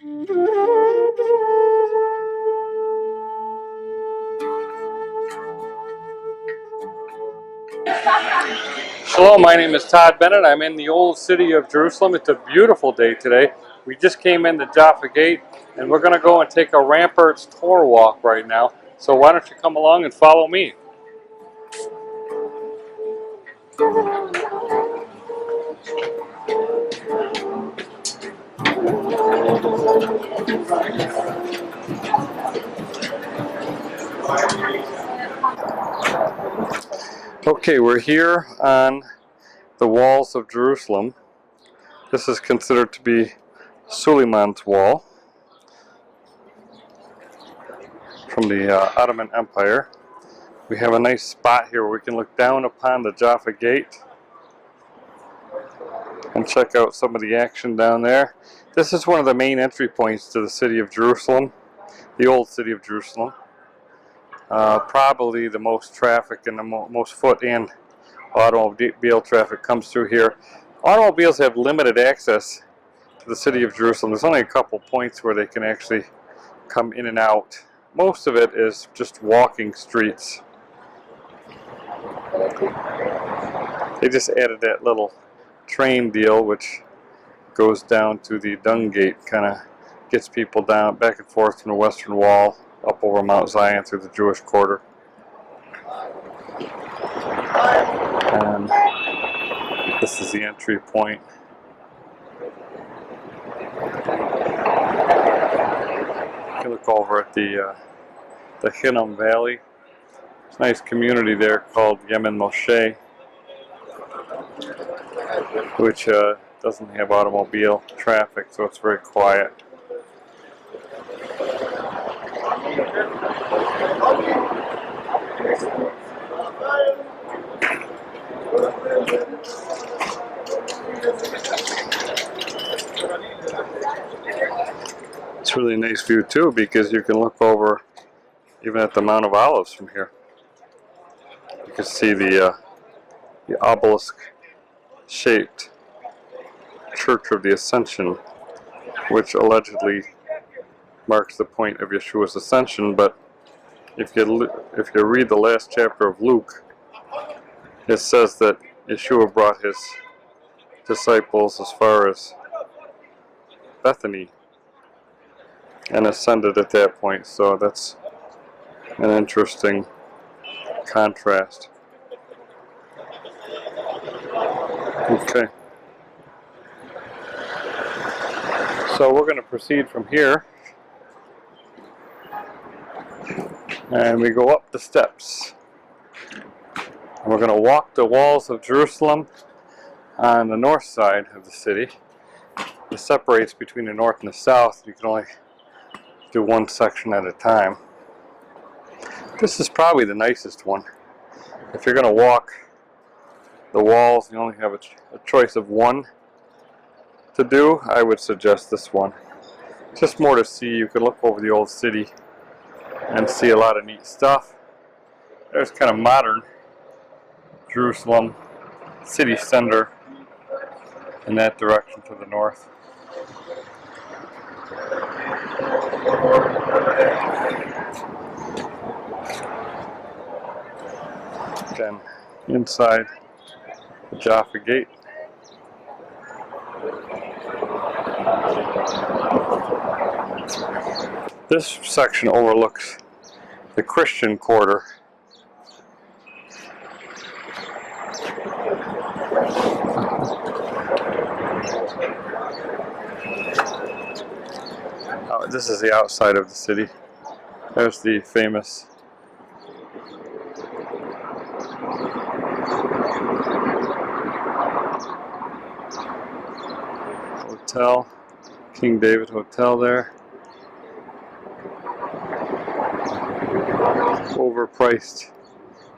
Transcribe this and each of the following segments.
Hello, my name is Todd Bennett. I'm in the old city of Jerusalem. It's a beautiful day today. We just came into Jaffa Gate, and we're going to go and take a Ramparts tour walk right now. So why don't you come along and follow me? Okay, we're here on the walls of Jerusalem. This is considered to be Suleiman's wall from the Ottoman Empire. We have a nice spot here where we can look down upon the Jaffa Gate and check out some of the action down there. This is one of the main entry points to the city of Jerusalem, the old city of Jerusalem. Probably the most traffic and the most foot and automobile traffic comes through here. Automobiles have limited access to the city of Jerusalem. There's only a couple points where they can actually come in and out. Most of it is just walking streets. They just added that little train deal which goes down to the Dung Gate, kind of gets people down back and forth from the Western Wall up over Mount Zion through the Jewish quarter. And this is the entry point. You can look over at the Hinnom Valley. It's a nice community there called Yemen Moshe, which doesn't have automobile traffic, so it's very quiet. It's really a nice view too, because you can look over even at the Mount of Olives from here. You can see the obelisk-shaped Church of the Ascension, which allegedly marks the point of Yeshua's ascension. But if you read the last chapter of Luke, it says that Yeshua brought his disciples as far as Bethany and ascended at that point. So that's an interesting contrast. Okay. So we're going to proceed from here, and we go up the steps. And we're going to walk the walls of Jerusalem on the north side of the city. It separates between the north and the south. You can only do one section at a time. This is probably the nicest one. If you're going to walk the walls, you only have a choice of one to do, I would suggest this one. Just more to see. You can look over the old city and see a lot of neat stuff. There's kind of modern Jerusalem city center in that direction to the north. Then inside the Jaffa Gate. This section overlooks the Christian quarter. This is the outside of the city. There's the famous hotel, King David Hotel there. Overpriced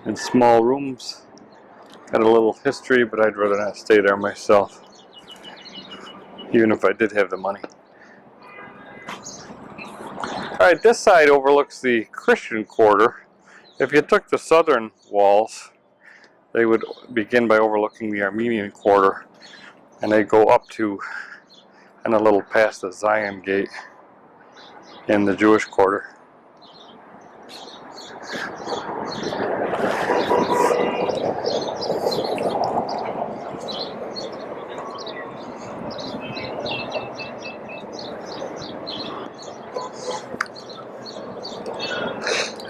and small rooms. Got a little history, but I'd rather not stay there myself, even if I did have the money. Alright, this side overlooks the Christian quarter. If you took the southern walls, they would begin by overlooking the Armenian quarter, and they go up to and a little past the Zion Gate. in the Jewish quarter.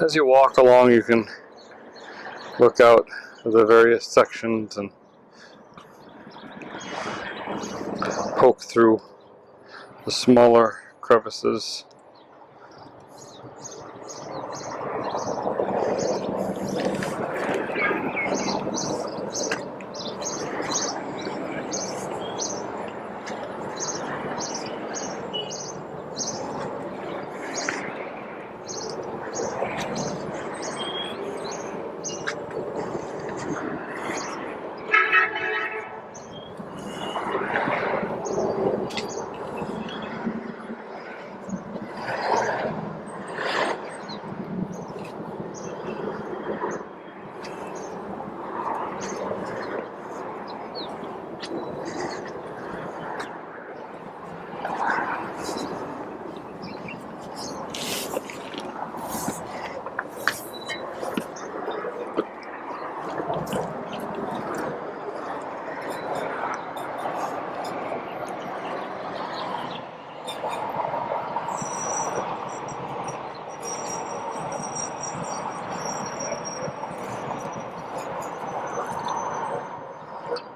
As you walk along, you can look out at the various sections and poke through the smaller crevices.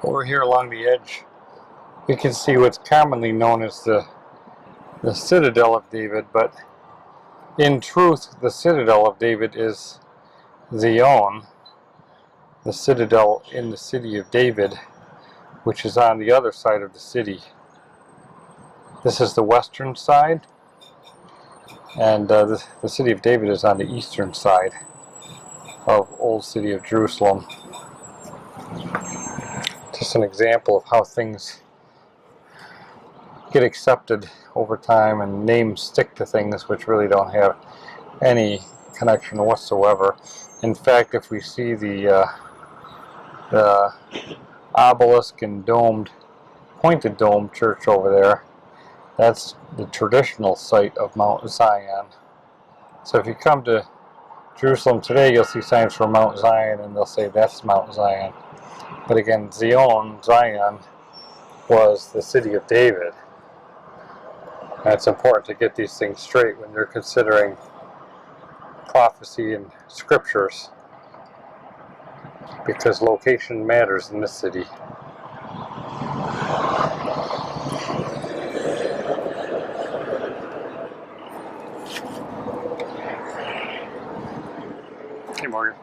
Over here along the edge, we can see what's commonly known as the Citadel of David, but in truth, the Citadel of David is Zion, the citadel in the city of David, which is on the other side of the city. This is the western side, and the city of David is on the eastern side of Old City of Jerusalem. Just an example of how things get accepted over time and names stick to things which really don't have any connection whatsoever. In fact, if we see the obelisk and pointed dome church over there, that's the traditional site of Mount Zion. So if you come to Jerusalem today, you'll see signs for Mount Zion, and they'll say that's Mount Zion. But again, Zion was the city of David. And it's important to get these things straight when you're considering prophecy and scriptures, because location matters in this city. Hey, Morgan.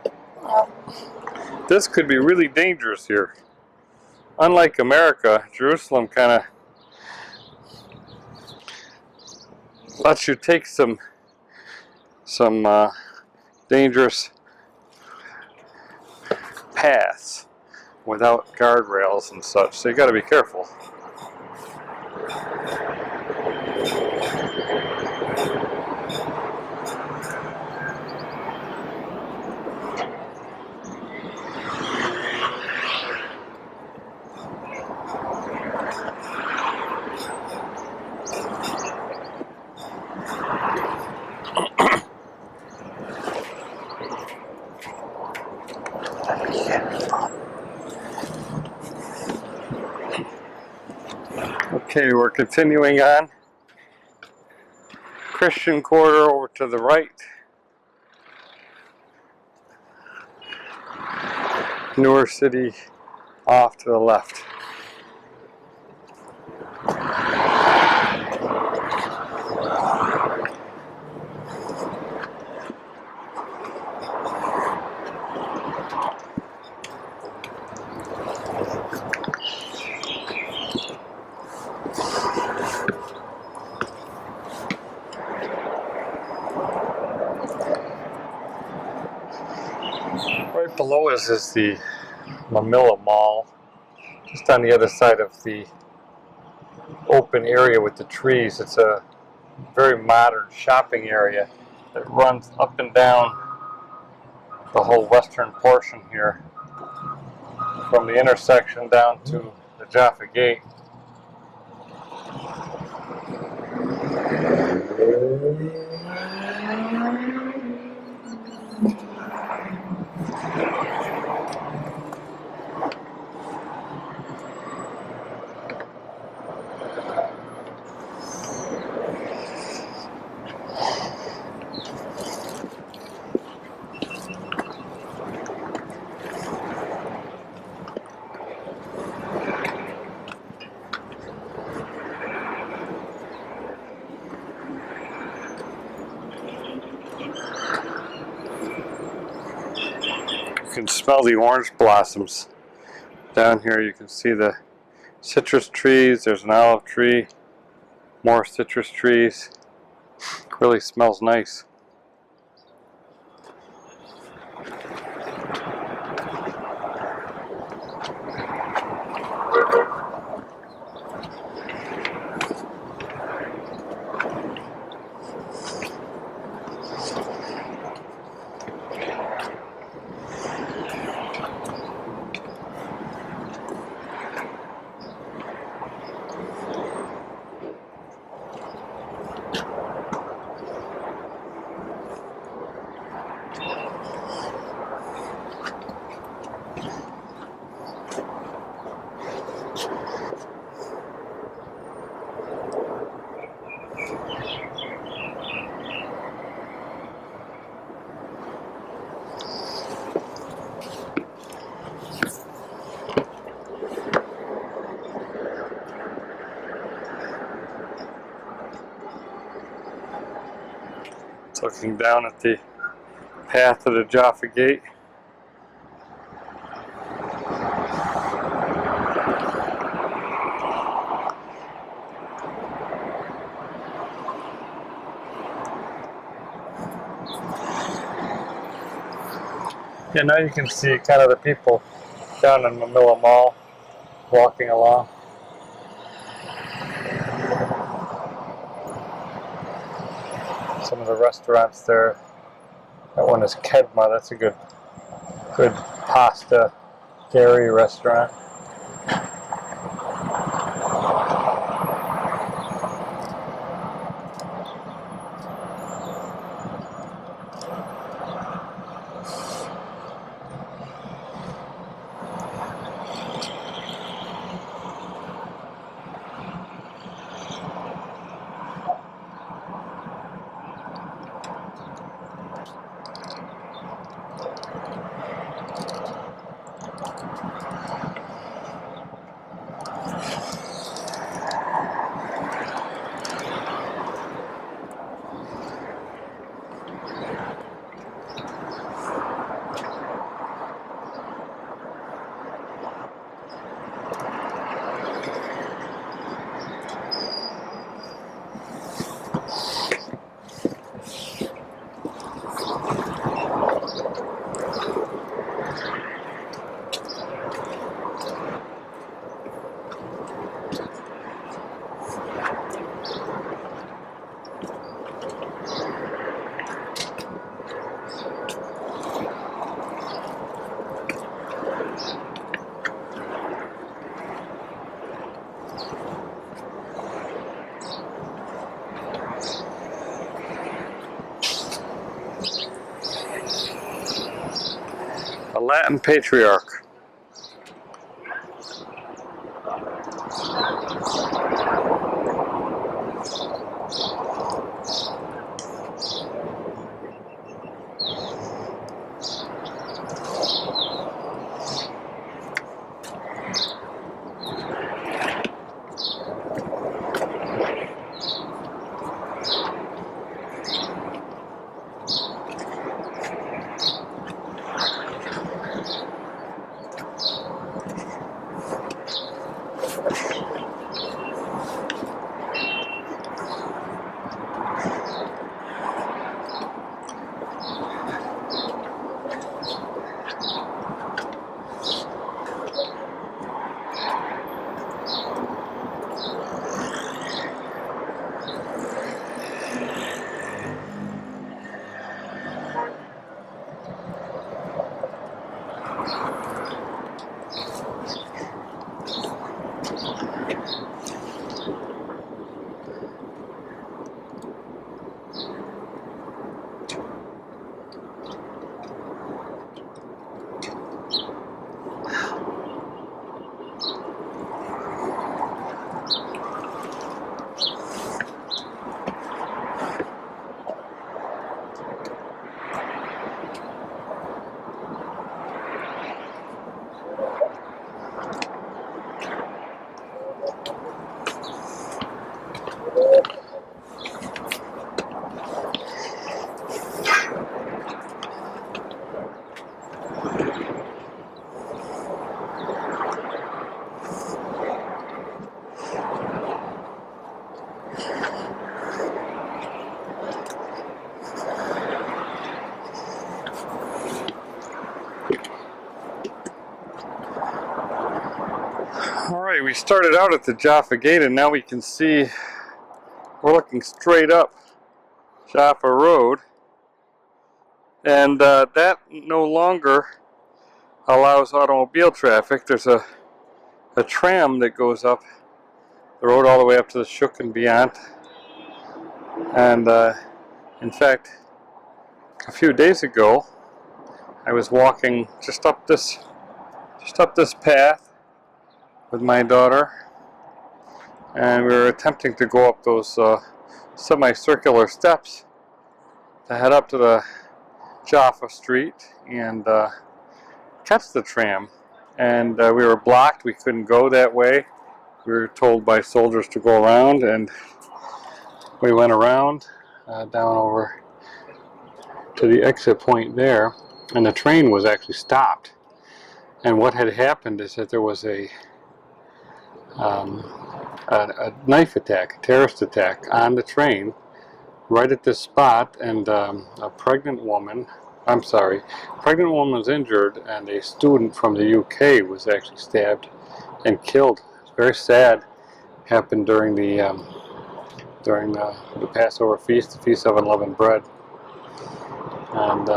This could be really dangerous here. Unlike America, Jerusalem kind of lets you take some dangerous paths without guardrails and such, so you got to be careful. Okay, we're continuing on. Christian quarter over to the right. Newer city off to the left. Right below us is the Manila Mall, just on the other side of the open area with the trees. It's a very modern shopping area that runs up and down the whole western portion here, from the intersection down to the Jaffa Gate. You can smell the orange blossoms. Down here you can see the citrus trees. There's an olive tree, more citrus trees. Really smells nice. Looking down at the path of the Jaffa Gate. Yeah, now you can see kind of the people down in Manila Mall walking along. Some of the restaurants there. That one is Kedma. That's a good pasta dairy restaurant. A Latin patriarch. we started out at the Jaffa Gate, and now we can see we're looking straight up Jaffa Road, and that no longer allows automobile traffic. There's a tram that goes up the road all the way up to the Shuk and beyond. And in fact, a few days ago, I was walking just up this path with my daughter, and we were attempting to go up those semicircular steps to head up to the Jaffa Street and catch the tram. And we were blocked. We couldn't go that way. We were told by soldiers to go around, and we went around down over to the exit point there, and the train was actually stopped. And what had happened is that there was a knife attack, a terrorist attack on the train right at this spot, and a pregnant woman was injured, and a student from the UK was actually stabbed and killed. It's very sad. Happened during the Passover feast, the Feast of Unleavened Bread. And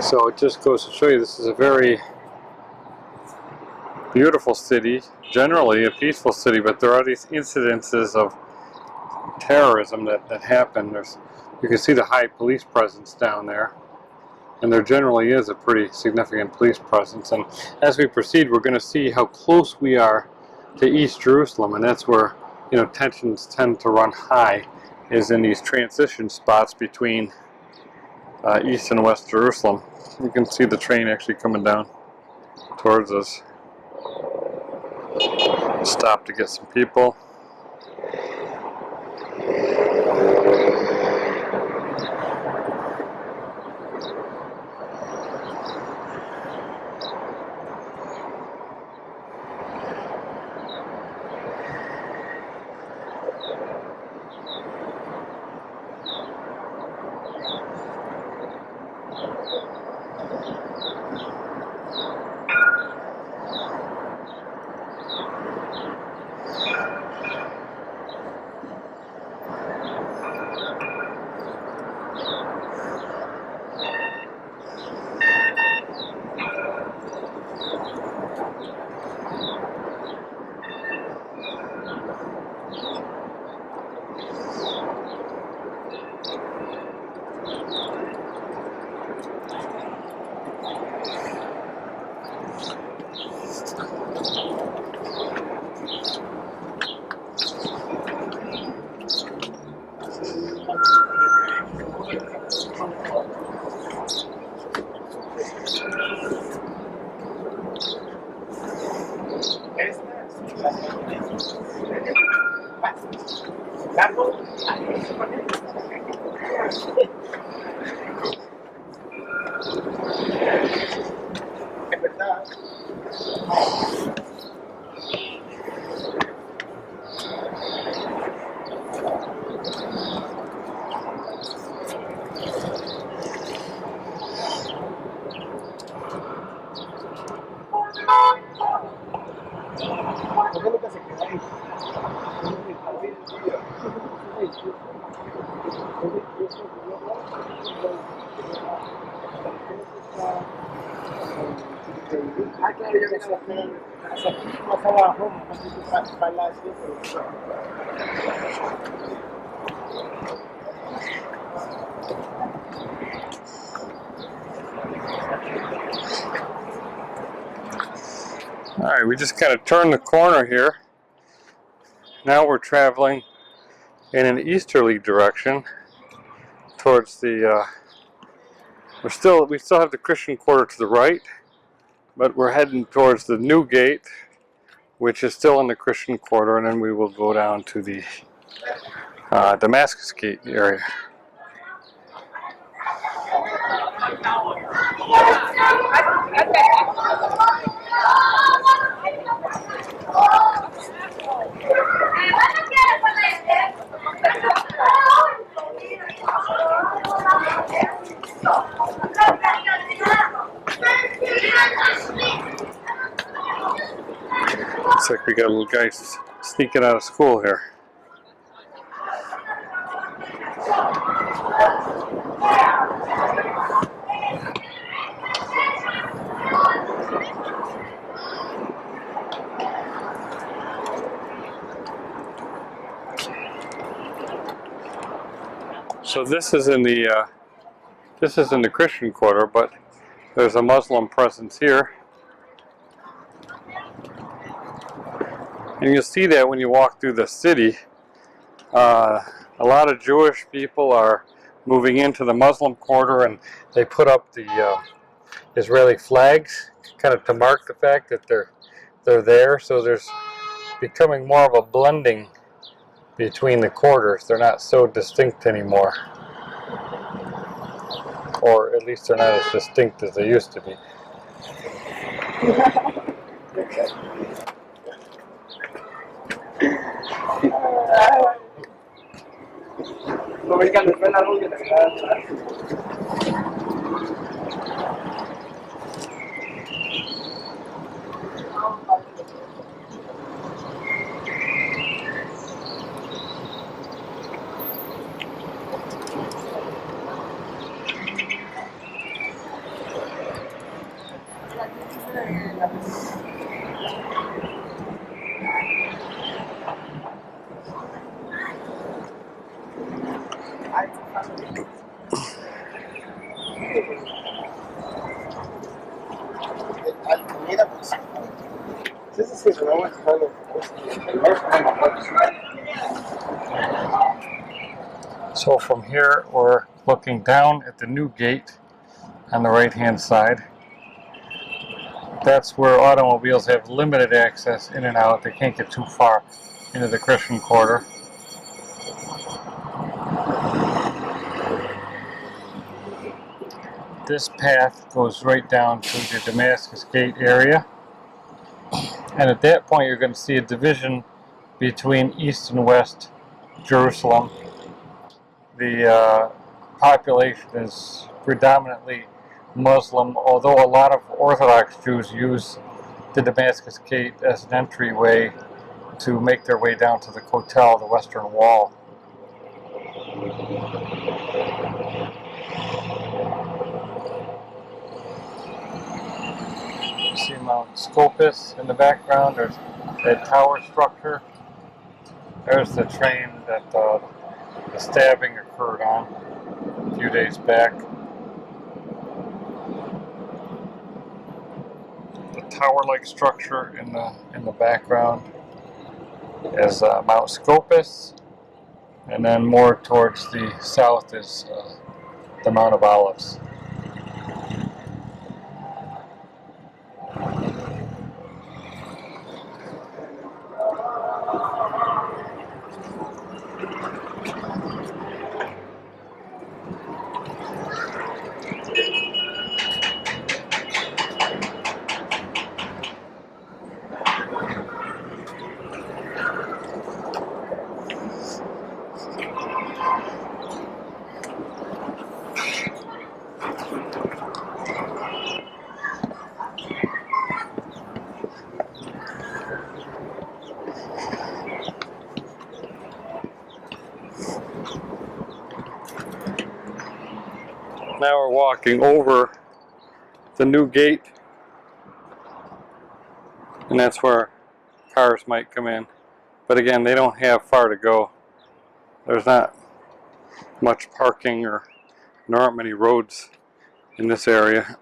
so it just goes to show you this is a very beautiful city, generally a peaceful city, but there are these incidences of terrorism that happen. You can see the high police presence down there, and there generally is a pretty significant police presence. And as we proceed, we're going to see how close we are to East Jerusalem, and that's where tensions tend to run high, is in these transition spots between East and West Jerusalem. You can see the train actually coming down towards us. Stop to get some people. Alright, we just kind of turned the corner here. Now we're traveling in an easterly direction towards the we still have the Christian quarter to the right, but we're heading towards the new gate, which is still in the Christian quarter, and then we will go down to the Damascus gate area. Looks like we got a little guy sneaking out of school here. So this is in the Christian quarter, but there's a Muslim presence here. And you'll see that when you walk through the city. A lot of Jewish people are moving into the Muslim quarter, and they put up the Israeli flags, kind of to mark the fact that they're there. So there's becoming more of a blending between the quarters. They're not so distinct anymore, or at least they're not as distinct as they used to be. So from here, we're looking down at the new gate on the right-hand side. That's where automobiles have limited access in and out. They can't get too far into the Christian quarter. This path goes right down to the Damascus gate area. And at that point, you're going to see a division between East and West Jerusalem. The population is predominantly Muslim, although a lot of Orthodox Jews use the Damascus gate as an entryway to make their way down to the Kotel, the Western Wall. You see Mount Scopus in the background. There's that tower structure. There's the train that the stabbing occurred on a few days back. The tower-like structure in the background is Mount Scopus, and then more towards the south is the Mount of Olives. Now we're walking over the new gate, and that's where cars might come in. But again, they don't have far to go. There's not much parking, or there aren't many roads in this area.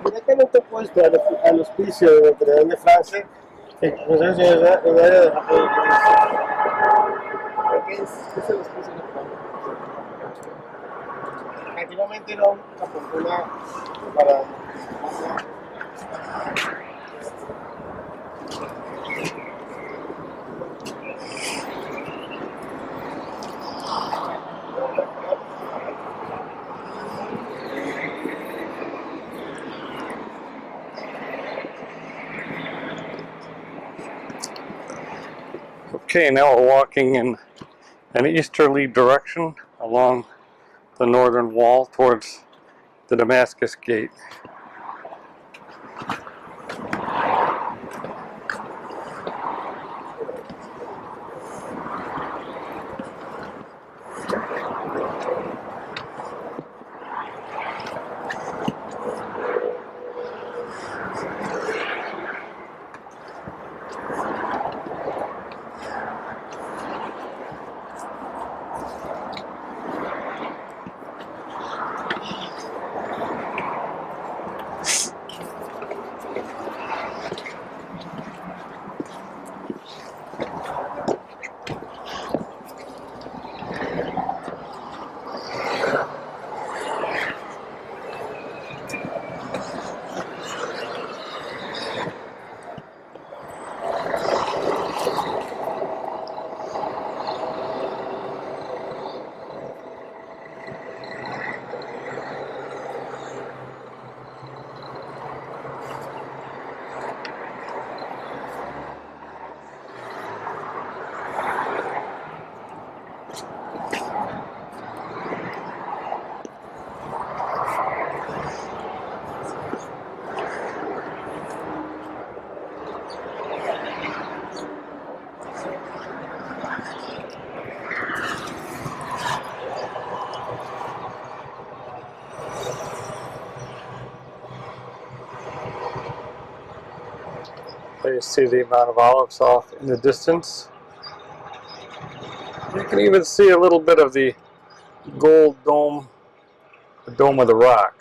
Directamente opuesto al hospicio de Notre Dame de Francia, que pues es el área de Japón. ¿Qué es el hospicio de Notre Dame? Antiguamente era una fortuna para... Okay, now we're walking in an easterly direction along the northern wall towards the Damascus gate. There you see the amount of olives off in the distance. You can even see a little bit of the gold dome, the Dome of the Rock.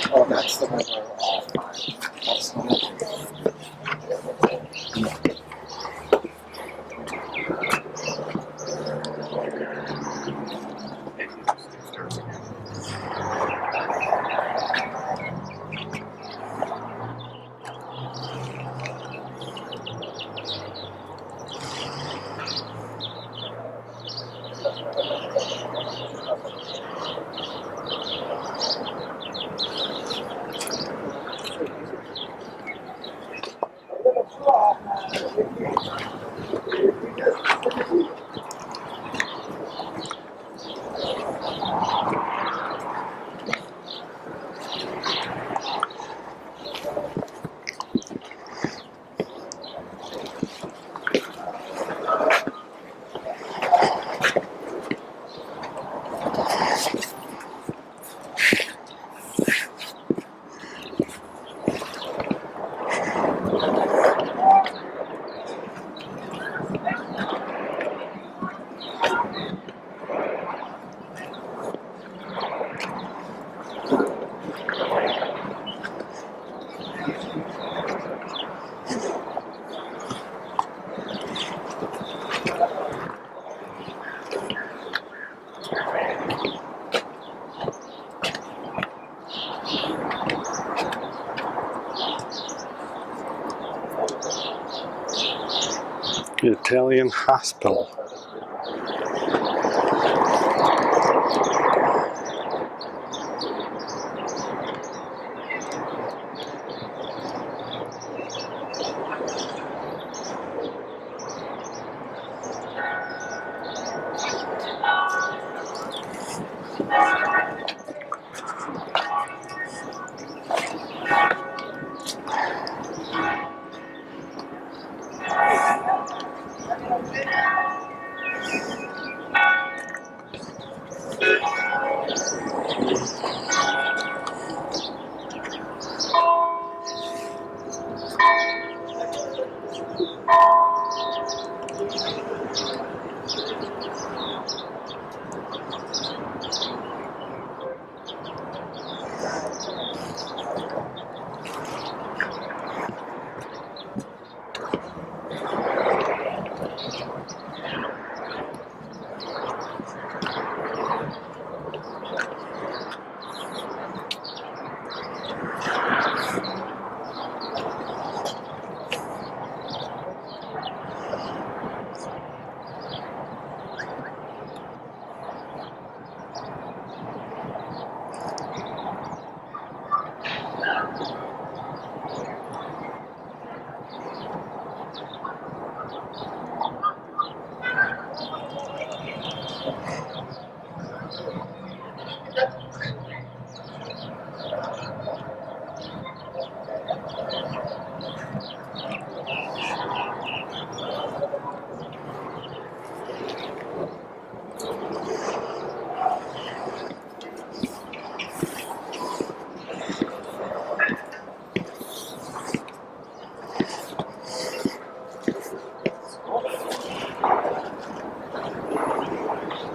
Oh, that's the one. That's the one. The Italian hospital.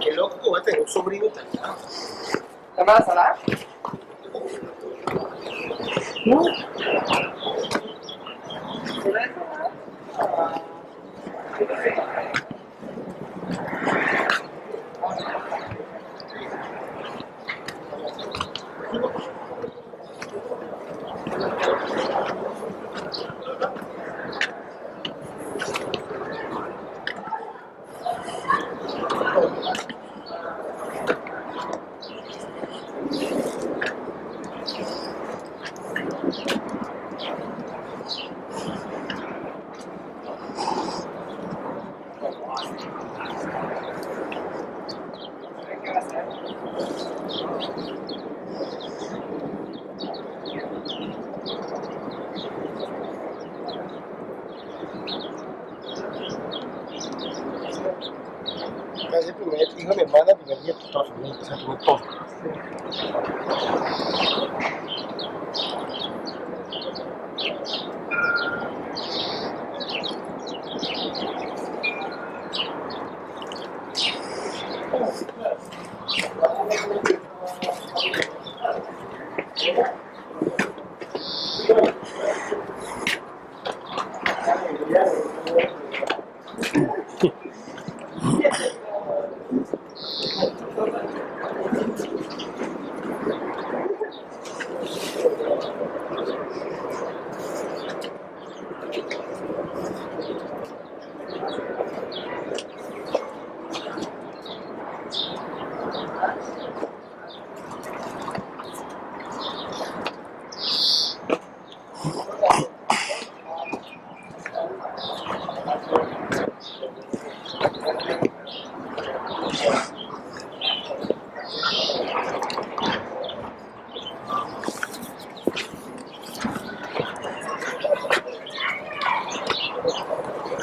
Qué loco, voy a tener un sobrino italiano. ¿Te vas a salar? No. Es el primer hijo de mi hermana, el primer nieto, todo su vida, o sea, tuvo todo.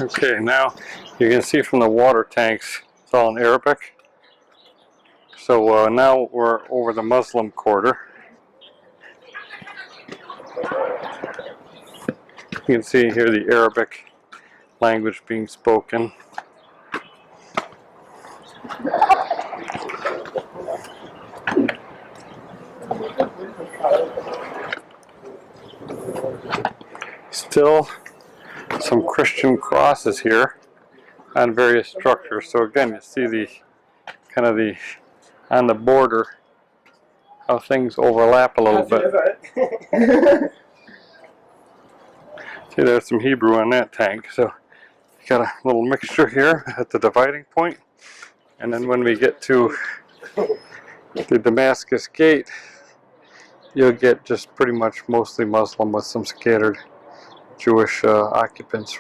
Okay, now you can see from the water tanks, it's all in Arabic. So now we're over the Muslim quarter. You can see here the Arabic language being spoken. Still some Christian crosses here on various structures. So again, you see the kind of the on the border how things overlap a little bit. See, there's some Hebrew on that tank. So you got a little mixture here at the dividing point. And then when we get to the Damascus gate, you'll get just pretty much mostly Muslim with some scattered Jewish occupants.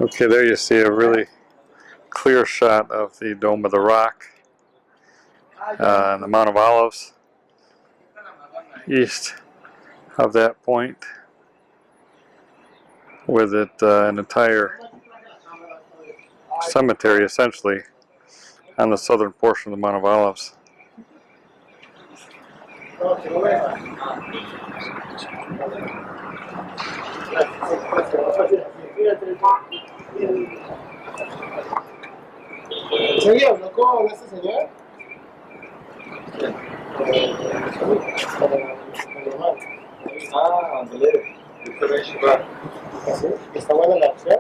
Okay, there you see a really clear shot of the Dome of the Rock, the Mount of Olives, east of that point, with it an entire cemetery essentially on the southern portion of the Mount of Olives. ¿Sí? ¿Habló con este señor? Ah, Andrés. ¿Está buena la opción?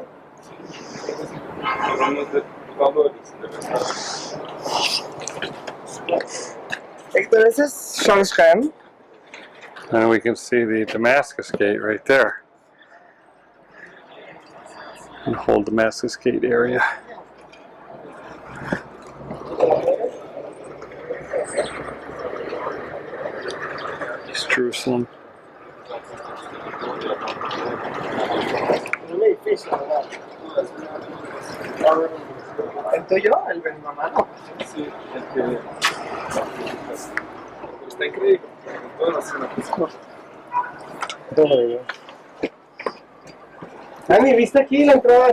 Héctor, ese es Shangsham. And we can see the Damascus gate right there. The whole Damascus gate area. East Jerusalem. ¿El tuyo? ¿El de mi mamá? Sí, está increíble. Todas las zonas. Dani, ¿viste aquí la entrada a...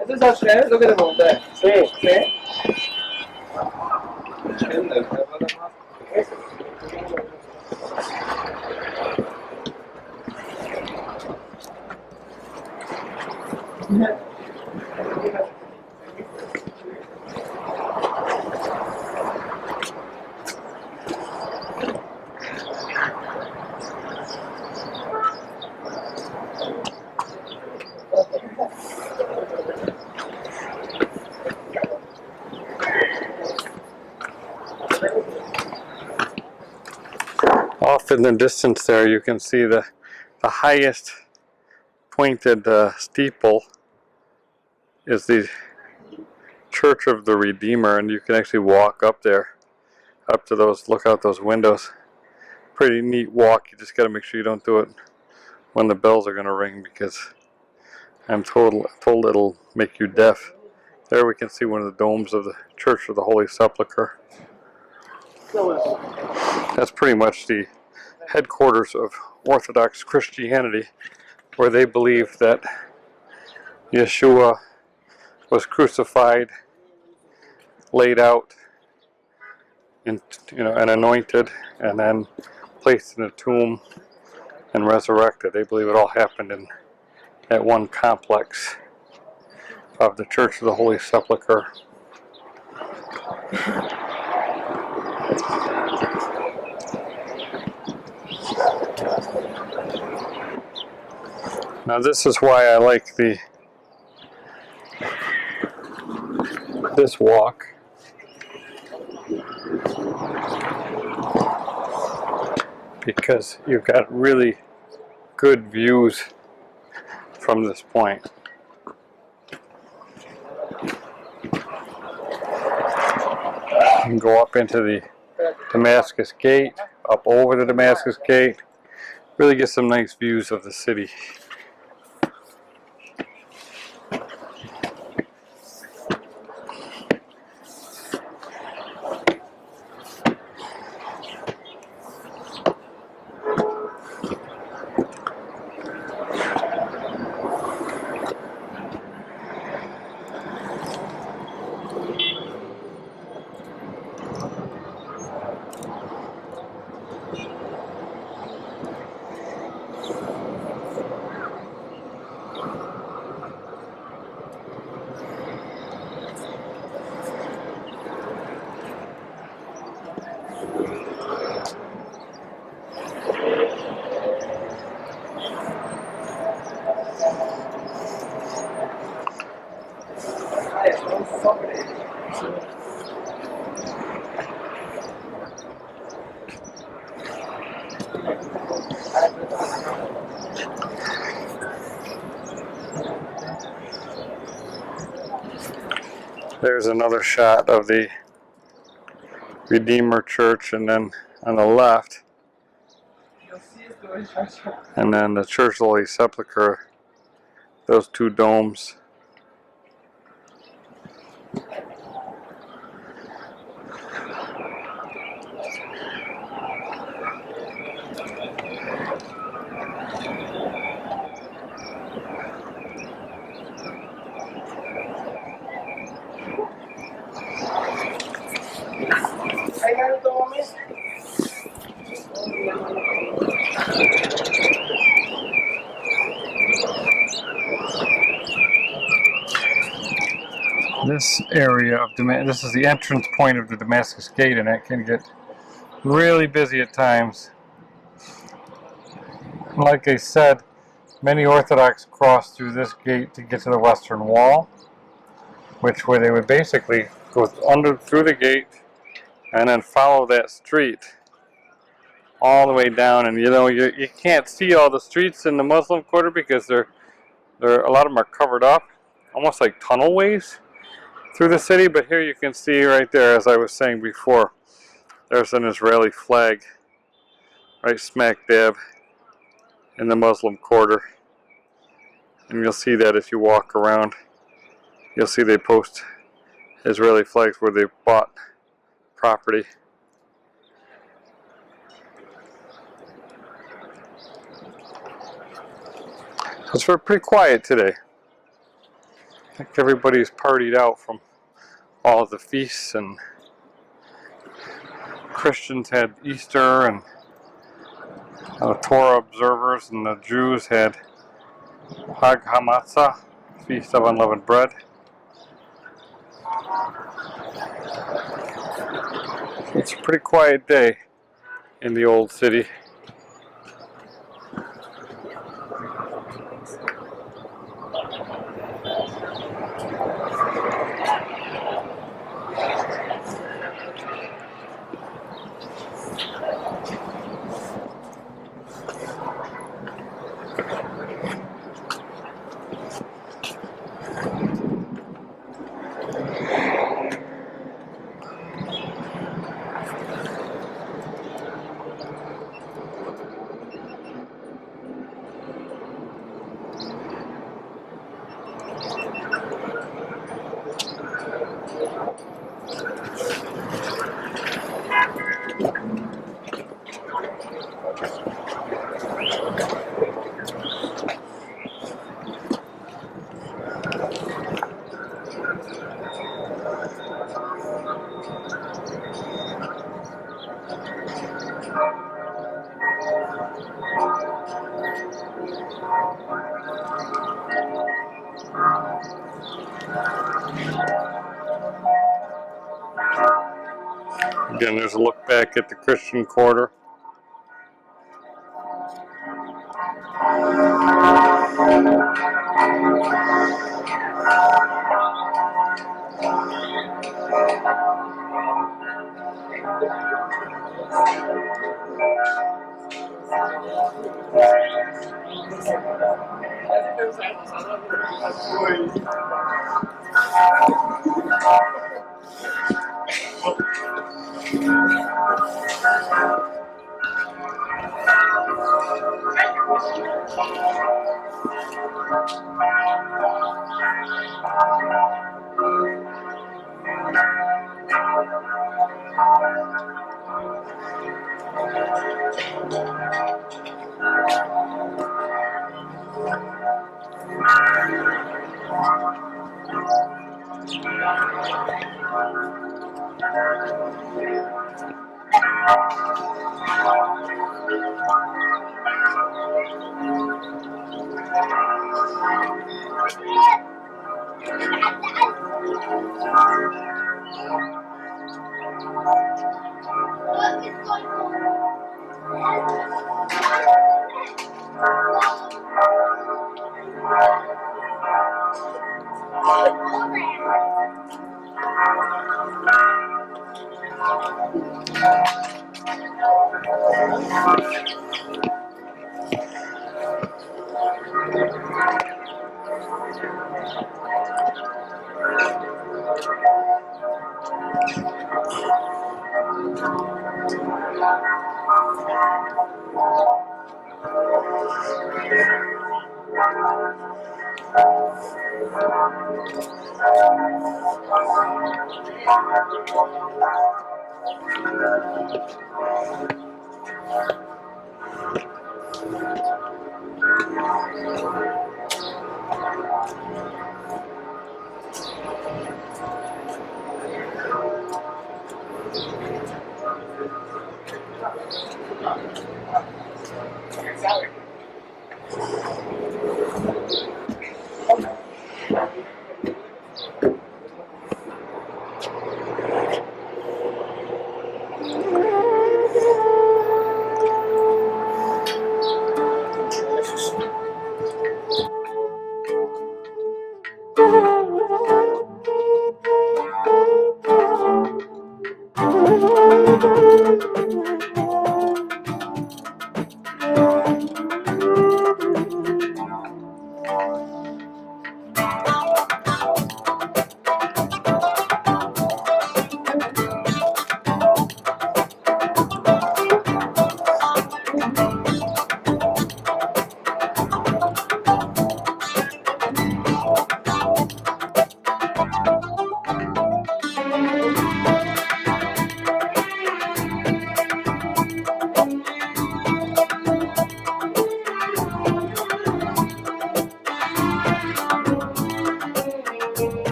¿Este es Hashem? Es lo que te pregunté. Sí. ¿Sí? Off in the distance there, you can see the highest pointed steeple is the Church of the Redeemer, and you can actually walk up there, up to those, look out those windows. Pretty neat walk. You just got to make sure you don't do it when the bells are going to ring, because I'm told it'll make you deaf. There we can see one of the domes of the Church of the Holy Sepulchre. That's pretty much the headquarters of Orthodox Christianity, where they believe that Yeshua was crucified, laid out, and anointed, and then placed in a tomb and resurrected. They believe it all happened in that one complex of the Church of the Holy Sepulchre. Now this is why I like this walk. Because you've got really good views from this point. You can go up into the Damascus Gate, up over the Damascus Gate, really get some nice views of the city. There's another shot of the Redeemer Church, and then on the left, and then the Church of the Holy Sepulchre, those two domes. This area of this is the entrance point of the Damascus Gate, and it can get really busy at times. Like I said, many Orthodox cross through this gate to get to the Western Wall, which way they would basically go through the gate and then follow that street all the way down. And you can't see all the streets in the Muslim quarter because a lot of them are covered up, almost like tunnelways through the city. But here you can see right there, as I was saying before, there's an Israeli flag right smack dab in the Muslim quarter. And you'll see that if you walk around. You'll see they post Israeli flags where they bought property. It's pretty quiet today. I think everybody's partied out from all of the feasts, and Christians had Easter, and Torah observers and the Jews had Hag HaMatzah, Feast of Unleavened Bread. It's a pretty quiet day in the old city. Again, there's a look back at the Christian Quarter.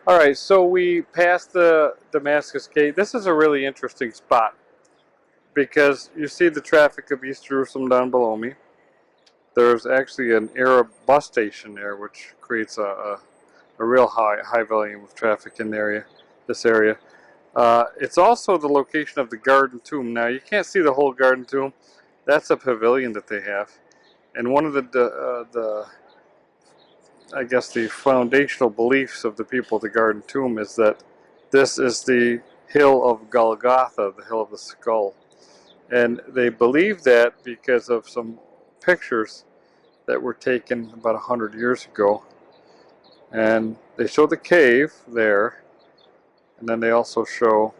Alright, so we passed the Damascus gate. This is a really interesting spot because you see the traffic of East Jerusalem down below me. There's actually an Arab bus station there, which creates a real high volume of traffic in the area, this area. It's also the location of the Garden Tomb. Now, you can't see the whole Garden Tomb. That's a pavilion that they have. And one of the I guess the foundational beliefs of the people of the Garden Tomb is that this is the hill of Golgotha, the hill of the skull. And they believe that because of some pictures that were taken about 100 years ago. And they show the cave there, and then they also show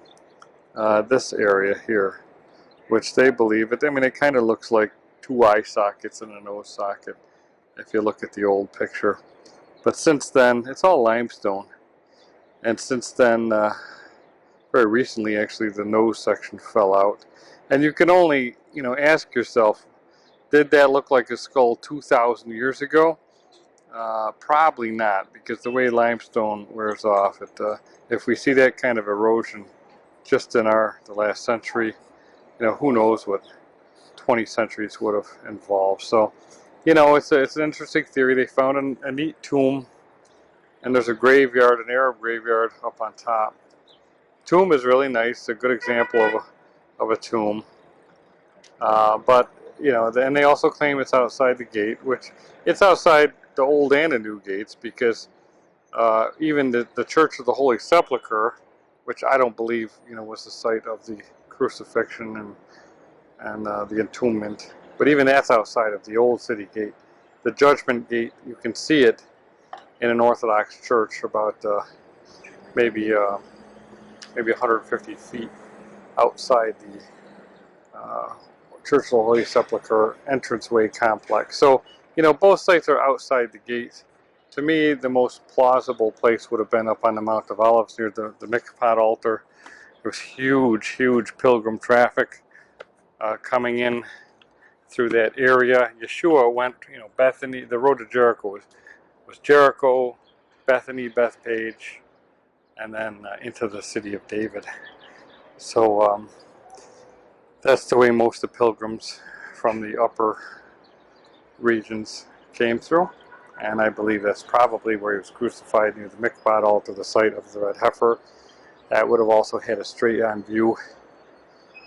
this area here, which they believe, I mean, it kind of looks like two eye sockets and a nose socket if you look at the old picture. But since then, it's all limestone. And since then, very recently actually, the nose section fell out. And you can only, ask yourself, did that look like a skull 2,000 years ago? Probably not, because the way limestone wears off, if we see that kind of erosion just in the last century, who knows what 20 centuries would have involved. So, it's an interesting theory. They found a neat tomb, and there's a graveyard, an Arab graveyard up on top. Tomb is really nice, a good example of a tomb. But, and they also claim it's outside the gate, which it's outside the old and the new gates, because even the Church of the Holy Sepulchre, which I don't believe, was the site of the crucifixion and the entombment, but even that's outside of the old city gate. The Judgment Gate, you can see it in an Orthodox church about maybe 150 feet outside the Church of the Holy Sepulchre entranceway complex. So, both sites are outside the gate. To me, the most plausible place would have been up on the Mount of Olives near the mikvah altar. There was huge pilgrim traffic coming in through that area. Yeshua went, Bethany, the road to Jericho was Jericho, Bethany, Bethpage, and then into the city of David. So that's the way most of the pilgrims from the upper regions came through. And I believe that's probably where he was crucified, near the mikvah altar, the site of the red heifer. That would have also had a straight-on view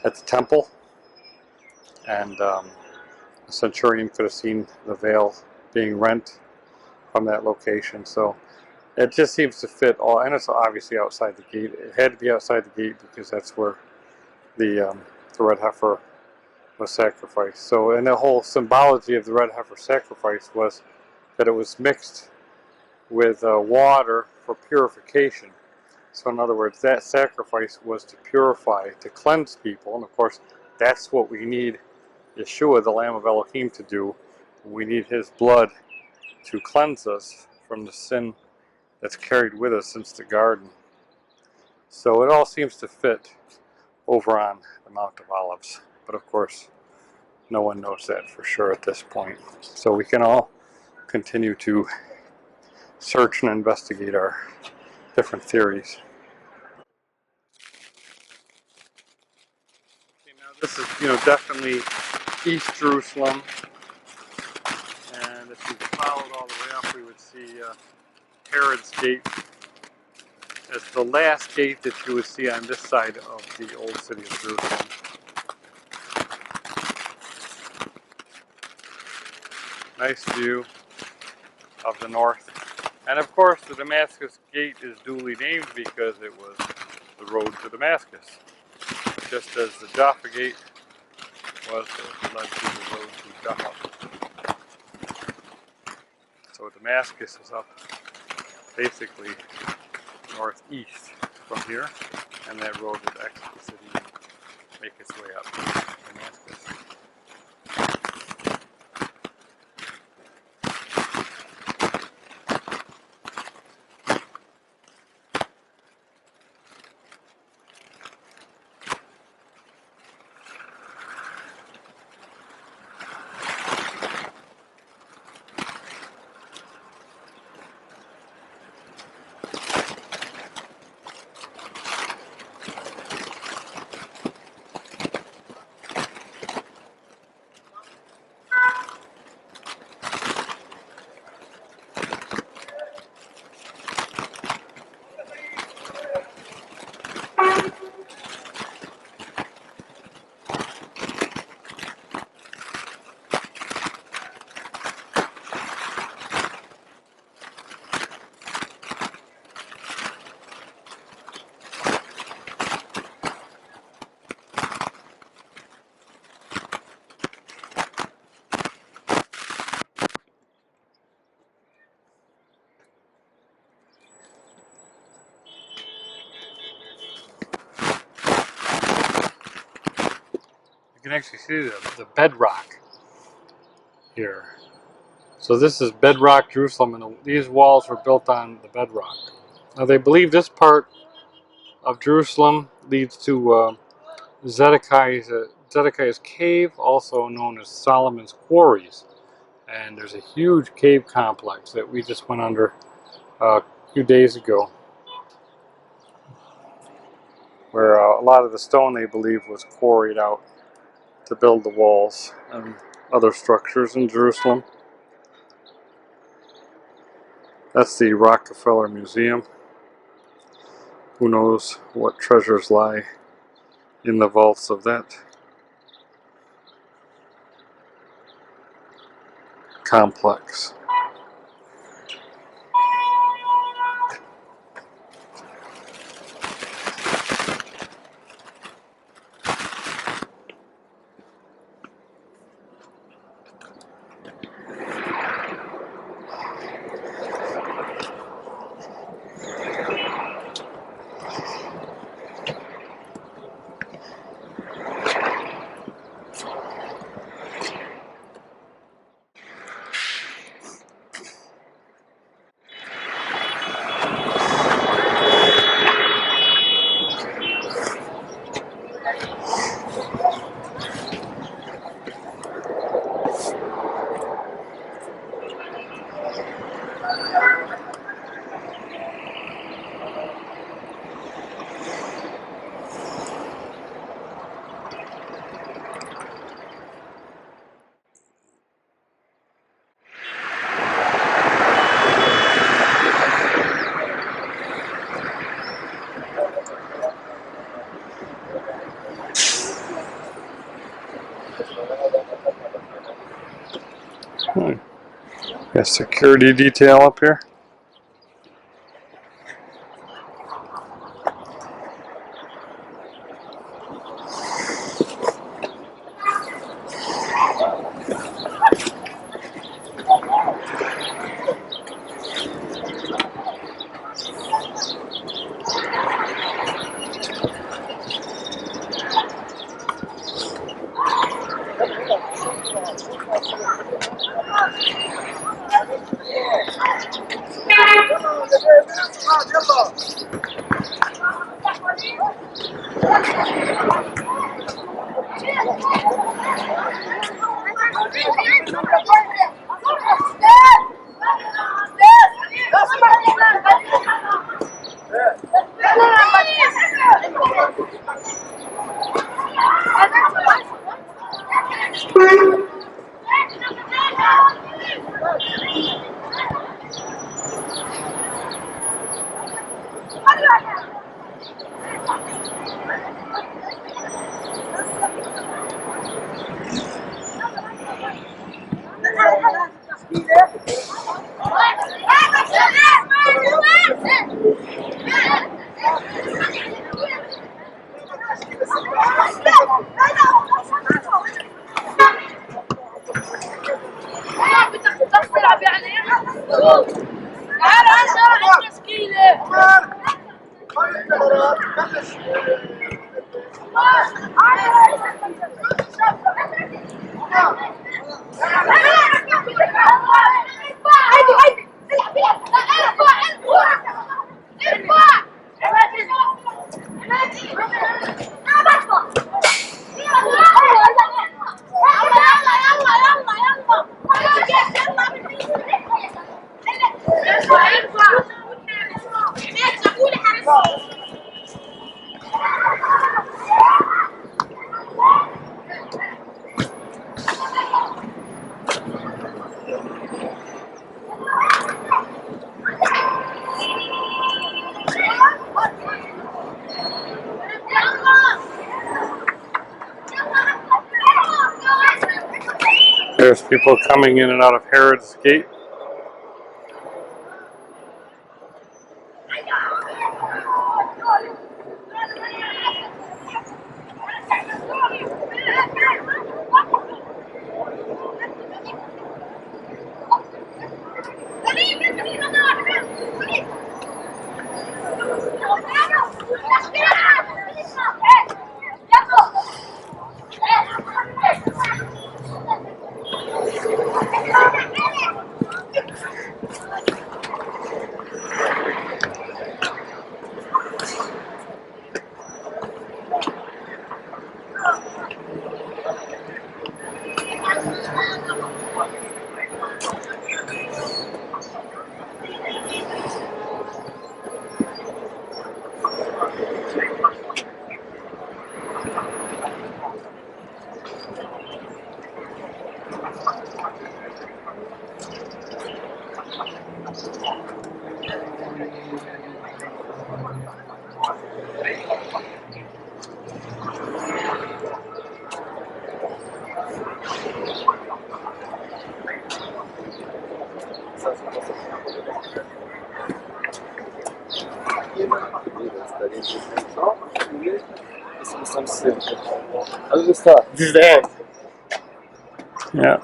at the temple. And a centurion could have seen the veil being rent from that location. So it just seems to fit all, and it's obviously outside the gate. It had to be outside the gate because that's where the red heifer was sacrificed. So, and the whole symbology of the red heifer sacrifice was that it was mixed with water for purification. So in other words, that sacrifice was to purify, to cleanse people, and of course that's what we need Yeshua, the Lamb of Elohim, to do. We need his blood to cleanse us from the sin that's carried with us since the garden. So it all seems to fit over on the Mount of Olives. But of course, no one knows that for sure at this point. So we can all continue to search and investigate our different theories. Okay, now this is, definitely East Jerusalem. And if we followed all the way up, we would see Herod's Gate as the last gate that you would see on this side of the old city of Jerusalem. Nice view of the north. And of course, the Damascus Gate is duly named because it was the road to Damascus. Just as the Jaffa Gate was led to the road to Jaffa. So Damascus is up basically northeast from here, and that road would exit the city and make its way up to Damascus. can actually see the bedrock here. So this is bedrock Jerusalem, and these walls were built on the bedrock. Now they believe this part of Jerusalem leads to Zedekiah's cave, also known as Solomon's quarries. And there's a huge cave complex that we just went under a few days ago, where a lot of the stone they believe was quarried out to build the walls and other structures in Jerusalem. That's the Rockefeller Museum. Who knows what treasures lie in the vaults of that complex. Got security detail up here. There's people coming in and out of Herod's Gate. This is the end. Yeah.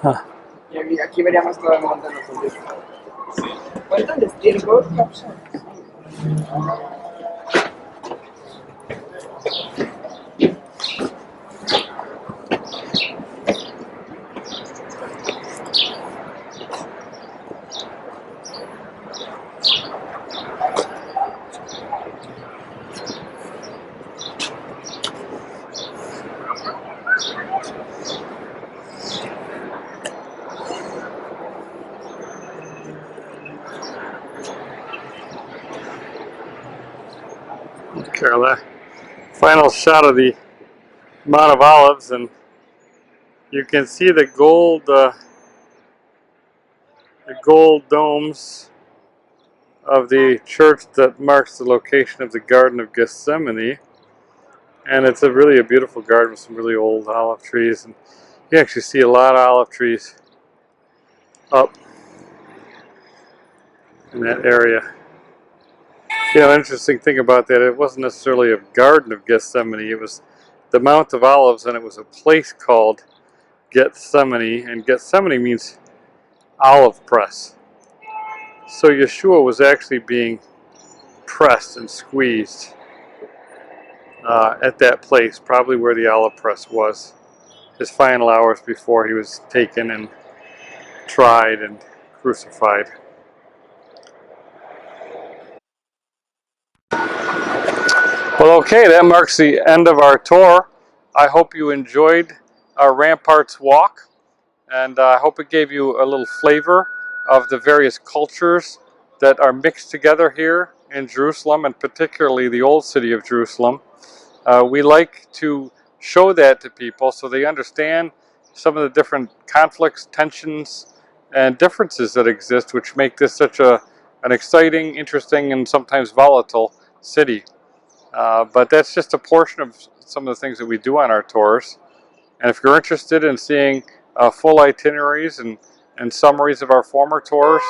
Huh. Y aquí veríamos toda la montaña. ¿Cuántos tiempos? Carla. Final shot of the Mount of Olives, and you can see the gold domes of the church that marks the location of the Garden of Gethsemane. And it's really a beautiful garden with some really old olive trees, and you actually see a lot of olive trees up in that area. You know, interesting thing about that, it wasn't necessarily a Garden of Gethsemane, it was the Mount of Olives, and it was a place called Gethsemane, and Gethsemane means olive press. So Yeshua was actually being pressed and squeezed at that place, probably where the olive press was, his final hours before he was taken and tried and crucified. Well, okay, that marks the end of our tour. I hope you enjoyed our Ramparts walk, and I hope it gave you a little flavor of the various cultures that are mixed together here in Jerusalem, and particularly the old city of Jerusalem. We like to show that to people so they understand some of the different conflicts, tensions, and differences that exist, which make this such an exciting, interesting, and sometimes volatile city. But that's just a portion of some of the things that we do on our tours. And if you're interested in seeing full itineraries and summaries of our former tours,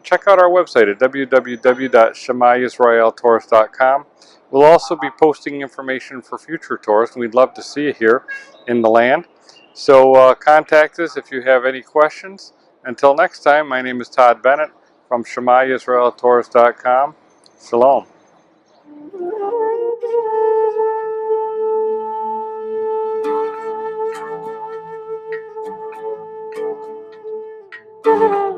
check out our website at www.shemayisraeltours.com. We'll also be posting information for future tours, and we'd love to see you here in the land. So contact us if you have any questions. Until next time, my name is Todd Bennett from shemayisraeltours.com. Shalom. Thank you.